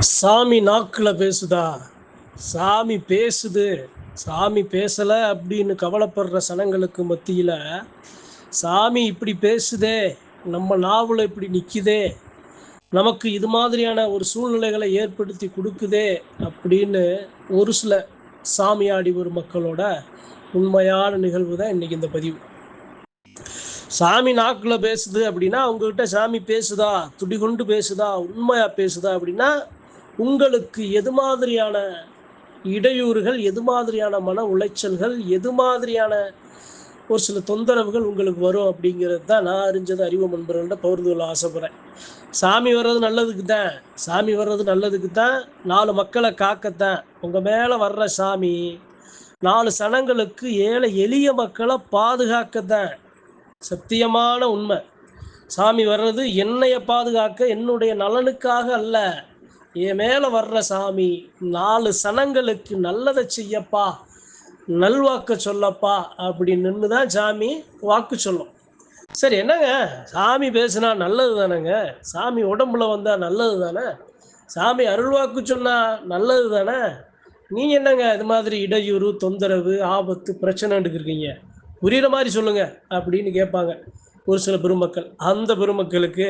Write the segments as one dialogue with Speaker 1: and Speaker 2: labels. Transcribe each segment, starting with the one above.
Speaker 1: சாமி நாக்கில் பேசுதா? சாமி பேசுது. சாமி பேசலை அப்படின்னு கவலைப்படுற சனங்களுக்கு மத்தியில் சாமி இப்படி பேசுதே, நம்ம நாவில் இப்படி நிற்குதே, நமக்கு இது மாதிரியான ஒரு சூழ்நிலைகளை ஏற்படுத்தி கொடுக்குதே அப்படின்னு ஒரு சில சாமியாடி ஒரு மக்களோட உண்மையான நிகழ்வு தான் இன்றைக்கி இந்த பதிவு. சாமி நாக்கில் பேசுது அப்படின்னா அவங்ககிட்ட சாமி பேசுதா, துடிகொண்டு பேசுதா, உண்மையாக பேசுதா அப்படின்னா உங்களுக்கு எது மாதிரியான இடையூறுகள், எது மாதிரியான மன உளைச்சல்கள், எது மாதிரியான ஒரு சில தொந்தரவுகள் உங்களுக்கு வரும் அப்படிங்கிறது தான் நான் அறிஞ்சது அறிவு நண்பர்கள்ட்ட பகிர்ந்து கொள்ள ஆசைப்படுறேன். சாமி வர்றது நல்லதுக்கு தான், சாமி வர்றது நல்லதுக்கு தான், 4 மக்களை காக்கத்தான். உங்கள் மேலே வர்ற சாமி 4 சனங்களுக்கு, ஏழை எளிய மக்களை பாதுகாக்கத்தான். சத்தியமான உண்மை. சாமி வர்றது என்னைய பாதுகாக்க, என்னுடைய நலனுக்காக அல்ல. என் மேலே வர்ற சாமி 4 சனங்களுக்கு நல்லதை செய்யப்பா, நல்வாக்க சொல்லப்பா அப்படின்னு தான் சாமி வாக்கு சொல்லும். சரி, என்னங்க சாமி பேசுனா நல்லது தானேங்க? சாமி உடம்புல வந்தால் நல்லது தானே? சாமி அருள்வாக்கு சொன்னால் நல்லது தானே? நீங்கள் என்னங்க இது மாதிரி இடையூறு, தொந்தரவு, ஆபத்து, பிரச்சனைன்னு இருக்கீங்க? புரிகிற மாதிரி சொல்லுங்க அப்படின்னு கேட்பாங்க ஒரு சில பெருமக்கள். அந்த பெருமக்களுக்கு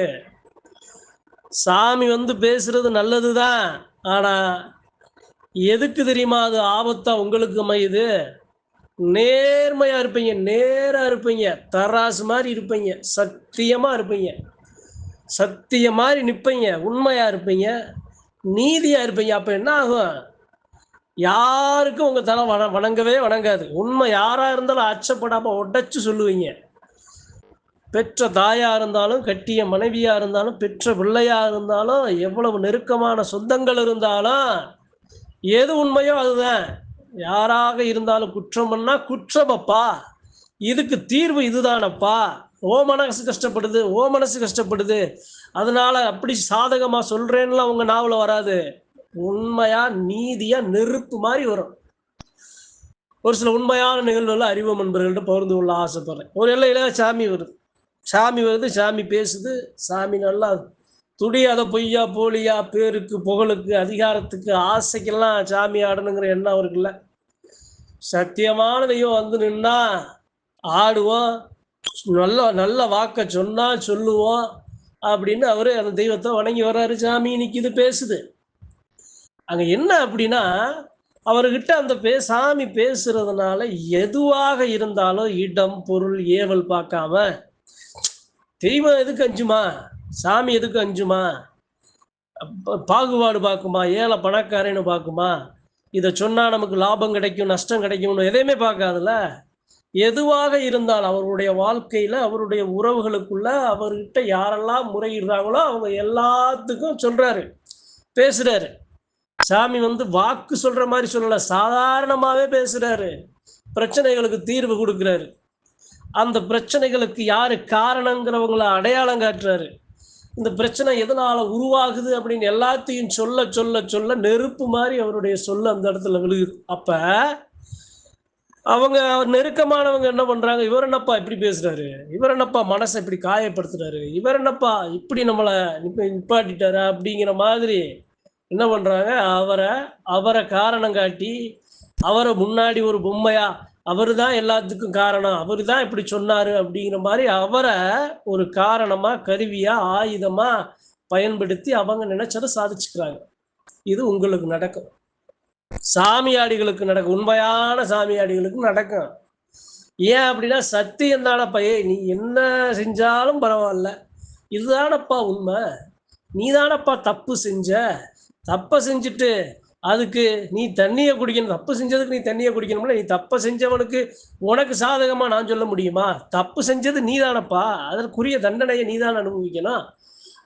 Speaker 1: சாமி பேசுறது நல்லது தான், ஆனால் எதுக்கு தெரியுமா அது ஆபத்தா உங்களுக்கு அமையுது? நேர்மையாக இருப்பீங்க, நேராக இருப்பீங்க, தராசு மாதிரி இருப்பீங்க, சத்தியமாக இருப்பீங்க, சத்தியம் மாதிரி நிற்பீங்க, உண்மையாக இருப்பீங்க, நீதியாக இருப்பீங்க. அப்போ என்ன ஆகும்? யாருக்கும் உங்கள் தலை வணங்கவே வணங்காது. உண்மை யாராக இருந்தாலும் அச்சப்படாமல் உடைச்சு சொல்லுவீங்க. பெற்ற தாயாக இருந்தாலும், கட்டிய மனைவியாக இருந்தாலும், பெற்ற பிள்ளையாக இருந்தாலும், எவ்வளவு நெருக்கமான சொந்தங்கள் இருந்தாலும், எது உண்மையோ அதுதான். யாராக இருந்தாலும் குற்றம் பண்ணா குற்றமப்பா, இதுக்கு தீர்வு இதுதானப்பா, ஓ மனசு கஷ்டப்படுது, ஓ மனசு கஷ்டப்படுது, அதனால அப்படி சாதகமாக சொல்கிறேன்னுலாம் உங்கள் நாவல வராது. உண்மையா நீதியா நெருப்பு மாதிரி வரும். ஒரு சில உண்மையான நிகழ்வுகள் அறிவு நண்பர்கள்ட்ட பகிர்ந்து கொள்ள ஆசைப்படுறேன். ஒரு எல்லையில சாமி வருது, சாமி வருது, சாமி பேசுது. சாமி நல்லா துடியாத பொய்யா போலியா, பேருக்கு புகழுக்கு அதிகாரத்துக்கு ஆசைக்கெல்லாம் சாமி ஆடணுங்கிற எண்ணம் அவருக்குல்ல. சத்தியமான தெய்வம் நின்னா ஆடுவோம், நல்ல நல்ல வாக்க சொன்னா சொல்லுவோம் அப்படின்னு அவரு அந்த தெய்வத்தை வணங்கி வர்றாரு. சாமி நிற்கிது, பேசுது. அங்க என்ன அப்படின்னா, அவர்கிட்ட அந்த சாமி பேசுறதுனால எதுவாக இருந்தாலும் இடம், பொருள், ஏவல் பார்க்காம, தெய்வம் எதுக்கு அஞ்சுமா, சாமி எதுக்கு அஞ்சுமா, பாகுபாடு பார்க்குமா, ஏழை பணக்காரன்னு பார்க்குமா, இதை சொன்னா நமக்கு லாபம் கிடைக்கும் நஷ்டம் கிடைக்கும்னு எதையுமே பார்க்காதுல்ல. எதுவாக இருந்தாலும் அவருடைய வாழ்க்கையில, அவருடைய உறவுகளுக்குள்ள அவர்கிட்ட யாரெல்லாம் முறையிடுறாங்களோ அவங்க எல்லாத்துக்கும் சொல்றாரு, பேசுறாரு. சாமி வாக்கு சொல்ற மாதிரி சொல்லல, சாதாரணமாவே பேசுறாரு. பிரச்சனைகளுக்கு தீர்வு கொடுக்கிறாரு. அந்த பிரச்சனைகளுக்கு யாரு காரணங்கிறவங்கள அடையாளம் காட்டுறாரு. இந்த பிரச்சனை எதனால உருவாகுது அப்படின்னு எல்லாத்தையும் சொல்ல சொல்ல சொல்ல நெருப்பு மாதிரி அவருடைய சொல்ல அந்த இடத்துல விழுகுது. அப்ப அவங்க நெருக்கமானவங்க என்ன பண்றாங்க, இவர் என்னப்பா இப்படி பேசுறாரு, இவர் என்னப்பா மனசை இப்படி காயப்படுத்துறாரு, இவர் என்னப்பா இப்படி நம்மளை நிப்பாட்டிட்டாரு அப்படிங்கிற மாதிரி என்ன பண்றாங்க, அவரை காரணம் காட்டி, அவரை முன்னாடி ஒரு பொம்மையா, அவரு தான் எல்லாத்துக்கும் காரணம், அவரு தான் இப்படி சொன்னாரு அப்படிங்கிற மாதிரி அவரை ஒரு காரணமா, கருவியா, ஆயுதமா பயன்படுத்தி அவங்க நினைச்சதை சாதிச்சுக்கிறாங்க. இது உங்களுக்கு நடக்கும், சாமியாடிகளுக்கு நடக்கும், உண்மையான சாமியாடிகளுக்கு நடக்கும். ஏன் அப்படின்னா சத்தியம் தானப்பா, நீ என்ன செஞ்சாலும் பரவாயில்ல, இதுதானப்பா உண்மை, நீ தானப்பா தப்பு செஞ்ச, தப்பை செஞ்சுட்டு அதுக்கு நீ தண்ணியை குடிக்கணும், தப்பு செஞ்சதுக்கு நீ தண்ணியை குடிக்கணும்ல, நீ தப்பை செஞ்சவனுக்கு உனக்கு சாதகமா நான் சொல்ல முடியுமா? தப்பு செஞ்சது நீ தானப்பா, அதற்குரிய தண்டனையை நீ தான் அனுபவிக்கணும்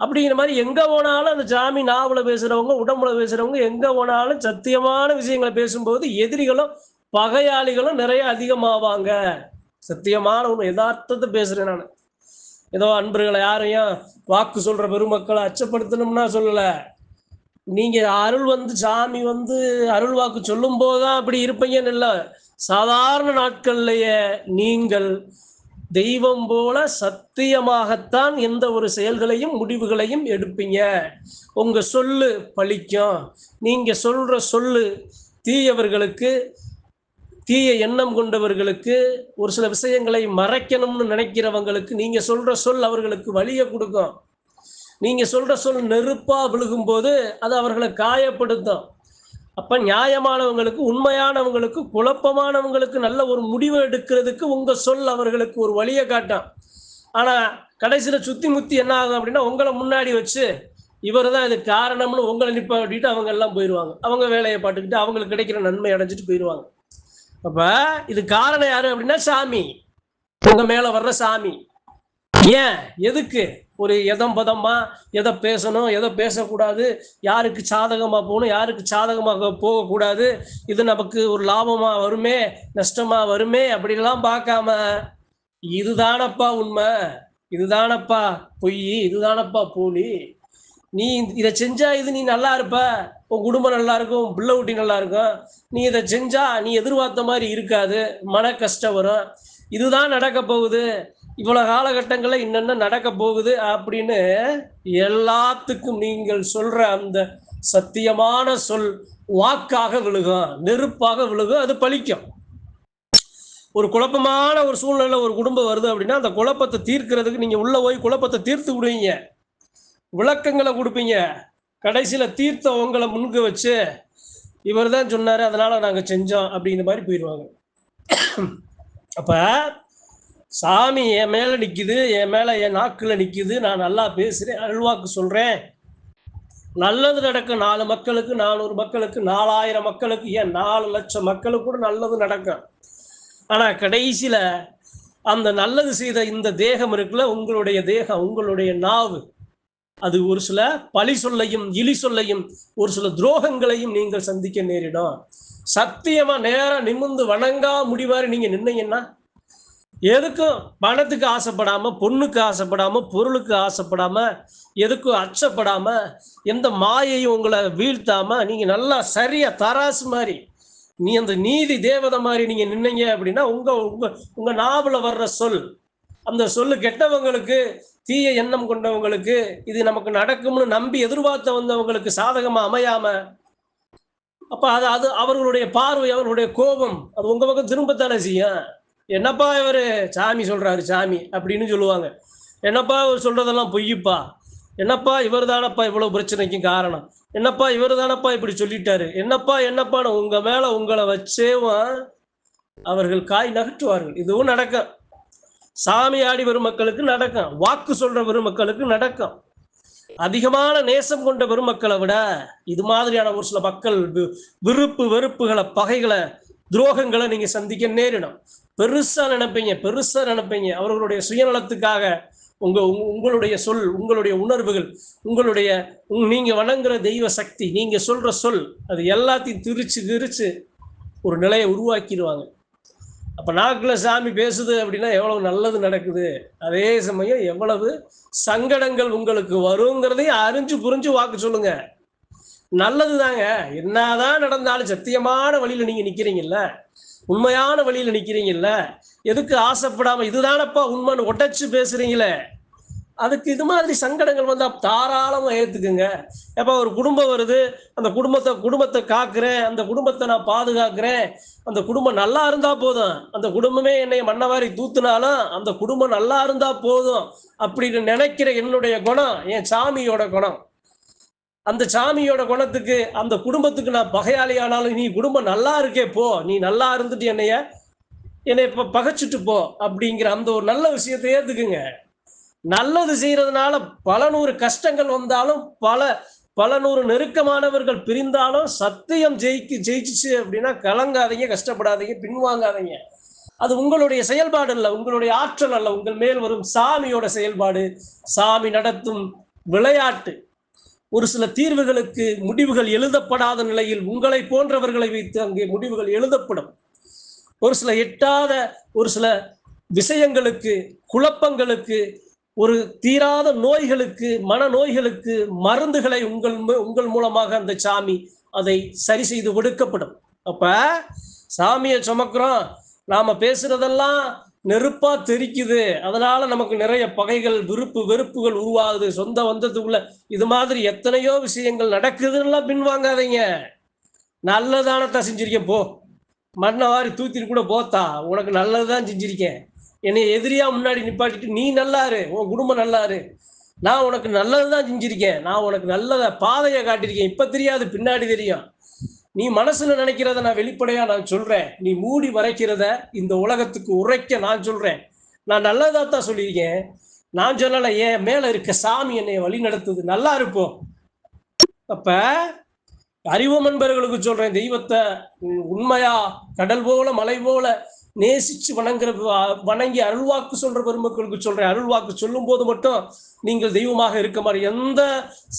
Speaker 1: அப்படிங்கிற மாதிரி எங்க போனாலும் அந்த சாமி நாவல பேசுறவங்க, உடம்புல பேசுறவங்க எங்க போனாலும் சத்தியமான விஷயங்களை பேசும்போது எதிரிகளும் பகையாளிகளும் நிறைய அதிகமாவாங்க. சத்தியமான ஒரு யதார்த்தத்தை பேசுறேன் நான். ஏதோ அன்பர்களை யாரையும் வாக்கு சொல்ற பெருமக்களை அச்சப்படுத்தணும்னா சொல்லல. நீங்க அருள் சாமி அருள் வாக்கு சொல்லும் போதுதான் அப்படி இருப்பீங்கன்னு இல்லை, சாதாரண நாட்கள்லயே நீங்கள் தெய்வம் போல சத்தியமாகத்தான் எந்த ஒரு செயல்களையும் முடிவுகளையும் எடுப்பீங்க. உங்க சொல்லு பலிக்கும். நீங்க சொல்ற சொல்லு தீயவர்களுக்கு, தீய எண்ணம் கொண்டவர்களுக்கு, ஒரு சில விஷயங்களை மறைக்கணும்னு நினைக்கிறவங்களுக்கு நீங்க சொல்ற சொல் அவர்களுக்கு வலிய கொடுக்கும். நீங்க சொல்ற சொல் நெருப்பா விழுகும் போது அது அவர்களை காயப்படுத்தும். அப்ப நியாயமானவங்களுக்கு, உண்மையானவங்களுக்கு, குழப்பமானவங்களுக்கு நல்ல ஒரு முடிவு எடுக்கிறதுக்கு உங்க சொல் அவர்களுக்கு ஒரு வழிய காட்டும். ஆனா கடைசியில சுத்தி முத்தி என்ன ஆகும் அப்படின்னா, உங்கள முன்னாடி வச்சு இவர் தான் இதுக்கு காரணம்னு உங்கள நிப்பாட்டிட்டு அவங்க எல்லாம் போயிருவாங்க. அவங்க வேலைய பார்த்துக்கிட்டு அவங்களுக்கு கிடைக்கிற நன்மை அடைஞ்சிட்டு போயிருவாங்க. அப்ப இது காரணம் யாரு அப்படின்னா சாமி. உங்க மேல வர்ற சாமி. ஏன்? எதுக்கு? ஒரு எதம் பதமா எதை பேசணும், எதை பேசக்கூடாது, யாருக்கு சாதகமா போகணும், யாருக்கு சாதகமாக போகக்கூடாது, இது நமக்கு ஒரு லாபமா வருமே, நஷ்டமா வருமே அப்படிலாம் பார்க்காம, இதுதானப்பா உண்மை, இதுதானப்பா பொய், இதுதானப்பா போலி, நீ இதை செஞ்சா இது நீ நல்லா இருப்ப, உன் குடும்பம் நல்லா இருக்கும், பிள்ளை குட்டி நல்லா இருக்கும், நீ இதை செஞ்சா நீ எதிர்பார்த்த மாதிரி இருக்காது, மன கஷ்டம் வரும், இதுதான் நடக்க போகுது, இவ்வளவு காலகட்டங்களில் இன்னென்ன நடக்க போகுது அப்படின்னு எல்லாத்துக்கும் நீங்கள் சொல்ற அந்த சத்தியமான சொல் வாக்காக விழுகும், நெருப்பாக விழுகும், அது பலிக்கும். ஒரு குழப்பமான ஒரு சூழ்நிலை ஒரு குடும்பம் வருது அப்படின்னா அந்த குழப்பத்தை தீர்க்கிறதுக்கு நீங்க உள்ள போய் குழப்பத்தை தீர்த்து விடுவீங்க, விளக்கங்களை கொடுப்பீங்க. கடைசியில தீர்த்த உங்களை முன்க வச்சு இவர் தான் சொன்னாரு அதனால நாங்க செஞ்சோம் அப்படிங்கிற மாதிரி போயிடுவாங்க. அப்ப சாமி என் மேல நிக்குது, என் மேல என் நாக்குல நிக்குது, நான் நல்லா பேசுறேன், அருள்வாக்கு சொல்றேன், நல்லது நடக்கும். 4 மக்களுக்கு, 400 மக்களுக்கு, 4000 மக்களுக்கு, ஏன் 4 லட்சம் மக்களுக்கு கூட நல்லது நடக்கும். ஆனா கடைசியில அந்த நல்லது செய்த இந்த தேகம் இருக்குல்ல, உங்களுடைய தேகம், உங்களுடைய நாவு, அது ஒரு சில பழி சொல்லையும் இழி சொல்லையும் ஒரு சில துரோகங்களையும் நீங்கள் சந்திக்க நேரிடும். சத்தியமா நேரா நிமிர்ந்து வணங்கா முடிவாரு நீங்க நின்னீங்கன்னா, எதுக்கும் பணத்துக்கு ஆசைப்படாம, பொண்ணுக்கு ஆசைப்படாம, பொருளுக்கு ஆசைப்படாம, எதுக்கும் அச்சப்படாம, எந்த மாயையும் உங்களை வீழ்த்தாம, நீங்க நல்லா சரியா தராசு மாதிரி, நீ அந்த நீதி தேவதை மாதிரி நீங்க நின்னீங்க அப்படின்னா உங்க உங்க உங்க நாவல வர்ற சொல், அந்த சொல்லு கெட்டவங்களுக்கு, தீய எண்ணம் கொண்டவங்களுக்கு, இது நமக்கு நடக்கும்னு நம்பி எதிர்பார்த்த வந்தவங்களுக்கு சாதகமா அமையாம, அப்ப அது அது அவர்களுடைய பார்வை, அவர்களுடைய கோபம் அது உங்க பக்கம் திரும்பத்தானே செய்யும். என்னப்பா இவரு சாமி சொல்றாரு சாமி அப்படின்னு சொல்லுவாங்க. என்னப்பா இவர் சொல்றதெல்லாம் பொய்யுப்பா, என்னப்பா இவர் தானப்பா இவ்வளவு பிரச்சனைக்கும் காரணம், என்னப்பா இவர் தானப்பா இப்படி சொல்லிட்டாரு, என்னப்பா என்னப்பான்னு உங்க மேல உங்களை வச்சேவும் அவர்கள் காய் நகற்றுவார்கள். இதுவும் நடக்கும். சாமி ஆடி வரும் மக்களுக்கு நடக்கும், வாக்கு சொல்ற வரும் மக்களுக்கு நடக்கும். அதிகமான நேசம் கொண்ட பெருமக்களை விட இது மாதிரியான ஒரு சில மக்கள் விருப்பு வெறுப்புகளை, பகைகளை, துரோகங்களை நீங்க சந்திக்க நேரிடும். பெருசா நினைப்பீங்க, பெருசா நினைப்பீங்க. அவர்களுடைய சுயநலத்துக்காக உங்களுடைய சொல், உங்களுடைய உணர்வுகள், உங்களுடைய நீங்க வணங்குற தெய்வ சக்தி, நீங்க சொல்ற சொல், அது எல்லாத்தையும் திரிச்சு ஒரு நிலையை உருவாக்கிடுவாங்க. அப்ப நாக்குல சாமி பேசுது அப்படின்னா எவ்வளவு நல்லது நடக்குது, அதே சமயம் எவ்வளவு சங்கடங்கள் உங்களுக்கு வருங்கிறதையும் அறிஞ்சு புரிஞ்சு வாக்கு சொல்லுங்க. நல்லது தாங்க. என்னதான் நடந்தாலும் சத்தியமான வழியில நீங்க நிக்கிறீங்கல்ல, உண்மையான வழியில நிக்கிறீங்கல்ல, எதுக்கு ஆசைப்படாம இதுதானப்பா உண்மைன்னு உடைச்சு பேசுறீங்களே, அதுக்கு இது மாதிரி சங்கடங்கள் வந்தா தாராளமா ஏத்துக்குங்க. எப்ப ஒரு குடும்பம் வருது, அந்த குடும்பத்தை காக்குறேன், அந்த குடும்பத்தை நான் பாதுகாக்கிறேன், அந்த குடும்பம் நல்லா இருந்தா போதும், அந்த குடும்பமே என்னை மண்ணவாரி தூத்துனாலும் அந்த குடும்பம் நல்லா இருந்தா போதும் அப்படின்னு நினைக்கிற என்னுடைய குணம் என் சாமியோட குணம். அந்த சாமியோட குணத்துக்கு அந்த குடும்பத்துக்கு நான் பகையாளி ஆனாலும் நீ குடும்பம் நல்லா இருக்கே போ, நீ நல்லா இருந்துட்டு என்னை இப்ப பகைச்சிட்டு போ அப்படிங்கிற அந்த ஒரு நல்ல விஷயத்தை ஏத்துக்குங்க. நல்லது செய்யறதுனால பல நூறு கஷ்டங்கள் வந்தாலும், பல நூறு நெருக்கமானவர்கள் பிரிந்தாலும் சத்தியம் ஜெயிச்சிச்சு அப்படின்னா கலங்காதீங்க, கஷ்டப்படாதீங்க, பின்வாங்காதீங்க. அது உங்களுடைய செயல்பாடு அல்ல, உங்களுடைய ஆற்றல் அல்ல, உங்கள் மேல் வரும் சாமியோட செயல்பாடு, சாமி நடத்தும் விளையாட்டு. ஒரு சில தீர்வுகளுக்கு முடிவுகள் எழுதப்படாத நிலையில் உங்களை போன்றவர்களை வைத்து அங்கே முடிவுகள் எழுதப்படும். ஒரு சில எட்டாத ஒரு சில விஷயங்களுக்கு, குழப்பங்களுக்கு, ஒரு தீராத நோய்களுக்கு, மனநோய்களுக்கு மருந்துகளை உங்கள் மூலமாக அந்த சாமி அதை சரி செய்து கொடுக்கப்படும். அப்ப சாமியை சுமக்கிறோம், நாம பேசுறதெல்லாம் நெருப்பா தெரிக்குது. அதனால நமக்கு நிறைய பகைகள், வெறுப்புகள் உருவாகுது. சொந்த பந்தத்துக்குள்ள இது மாதிரி எத்தனையோ விஷயங்கள் நடக்குதுன்னுலாம் பின்வாங்காதீங்க. நல்லதானத்தா செஞ்சிருக்கேன் போ. மண்ண வாரி தூத்திட்டு கூட போத்தா. உனக்கு நல்லது தான் செஞ்சிருக்கேன். என்னைய எதிரியா முன்னாடி நிப்பாட்டிட்டு நீ நல்லா இரு. உன் குடும்பம் நல்லா இரு. நான் உனக்கு நல்லது தான் செஞ்சிருக்கேன். நான் உனக்கு நல்லத பாதைய காட்டியிருக்கேன். இப்ப தெரியாது, பின்னாடி தெரியும். நீ மனசுல நினைக்கிறத நான் வெளிப்படையா நான் சொல்றேன். நீ மூடி மறைக்கிறத இந்த உலகத்துக்கு உரைக்க நான் சொல்றேன். நான் நல்லதாத்தான் சொல்லியிருக்கேன். நான் சொல்லல. என் மேல இருக்க சாமி என்னைய வழி நடத்துது. நல்லா இருப்போம். அப்ப அறிவு நண்பர்களுக்கு சொல்றேன், தெய்வத்தை உண்மையா கடல் போல மலை போல நேசிச்சு வணங்கி அருள்வாக்கு சொல்ற பெருமக்களுக்கு சொல்றேன். அருள்வாக்கு சொல்லும் போது மட்டும் நீங்கள் தெய்வமாக இருக்க மாதிரி எந்த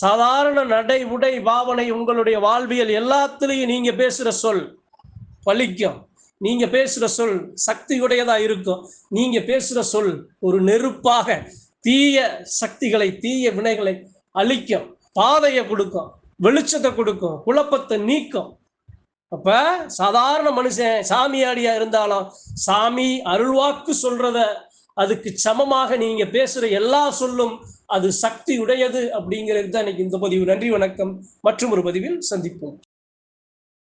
Speaker 1: சாதாரண நடை உடை பாவனை உங்களுடைய வாழ்வியல் எல்லாத்திலையும் நீங்க பேசுற சொல் பலிக்கும். நீங்க பேசுற சொல் சக்தியுடையதா இருக்கும். நீங்க பேசுற சொல் ஒரு நெருப்பாக தீய சக்திகளை தீய வினைகளை அழிக்கும், பாதையை கொடுக்கும், வெளிச்சத்தை கொடுக்கும், குழப்பத்தை நீக்கும். அப்ப சாதாரண மனுஷன் சாமியாடியா இருந்தாலும் சாமி அருள்வாக்கு சொல்றத அதுக்கு சமமாக நீங்க பேசுற எல்லா சொல்லும் அது சக்தி உடையது அப்படிங்கிறது தான் இன்னைக்கு இந்த பதிவு. நன்றி, வணக்கம். மற்றும் ஒரு பதிவில் சந்திப்போம்.